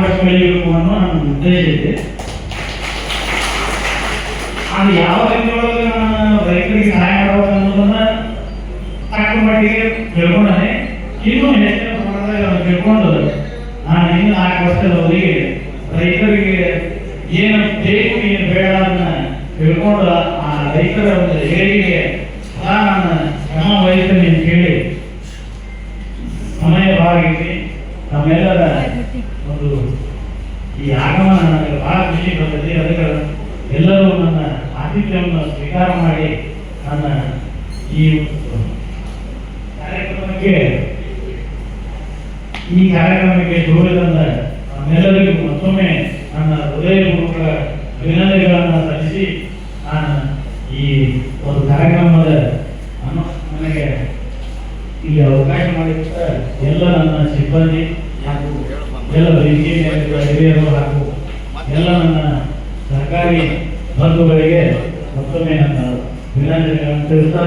ವರ್ಷ ಬೆಳೆಯಬೇಕು ಅನ್ನೋ ನನ್ನ ಉದ್ದೇಶ ಇದೆ. ಅದು ಯಾವ ರೀತಿ ಒಳಗೆ ನಾನು ರೈತರಿಗೆ ಸಹಾಯ ಮಾಡಬೇಕು ಅನ್ನೋದನ್ನ ತಕ್ಕ ಮಟ್ಟಿಗೆ ತಿಳ್ಕೊಂಡೇ ಇನ್ನೂ ಹೆಚ್ಚಿನ ಪ್ರಮಾಣದಾಗ ತಿಳ್ಕೊಂಡು ನಾನು ಇನ್ನು 4 ವರ್ಷದವರೆಗೆ ರೈತರಿಗೆ ಏನು ಬೇಕು ಏನು ಬೇಡ ಅದನ್ನ ತಿಳ್ಕೊಂಡು ಆ ರೈತರ ಒಂದು ಏಳಿಗೆ ನಾನು ಶ್ರಮ ವಹಿಸ್ತೀನಿ ಅಂತ ಹೇಳಿ ಸಮಯ ಭಾಳ ಆಗೈತಿ. ನಮ್ಮೆಲ್ಲರ ಒಂದು ಈ ಆಗಮನ ನನಗೆ ಬಹಳ ಖುಷಿ ಬಂದಿದೆ. ಅದಕ್ಕೆ ಎಲ್ಲರೂ ನನ್ನ ಆತಿಥ್ಯವನ್ನು ಸ್ವೀಕಾರ ಮಾಡಿ ನನ್ನ ಈ ಕಾರ್ಯಕ್ರಮಕ್ಕೆ ಜೋಡಿದಂತ ನಮ್ಮೆಲ್ಲರಿಗೂ ಮತ್ತೊಮ್ಮೆ ನನ್ನ ಹೃದಯಪೂರ್ವಕ ಅಭಿನಂದನೆಗಳನ್ನು ಸಲ್ಲಿಸಿ ನಾನು ಈ ಒಂದು ಕಾರ್ಯಕ್ರಮದ ನನಗೆ ಇಲ್ಲಿ ಅವಕಾಶ ಮಾಡಿದ ಎಲ್ಲ ನನ್ನ ಸಿಬ್ಬಂದಿ ಹಾಗೂ ಎಲ್ಲ ಹಿರಿಯರು ಹಾಗೂ ಎಲ್ಲ ನನ್ನ ಸರ್ಕಾರಿ ಬಂಧುಗಳಿಗೆ ಮತ್ತೊಮ್ಮೆ ನನ್ನ ಅಭಿನಂದನೆಗಳನ್ನು ತಿಳಿಸ್ತಾ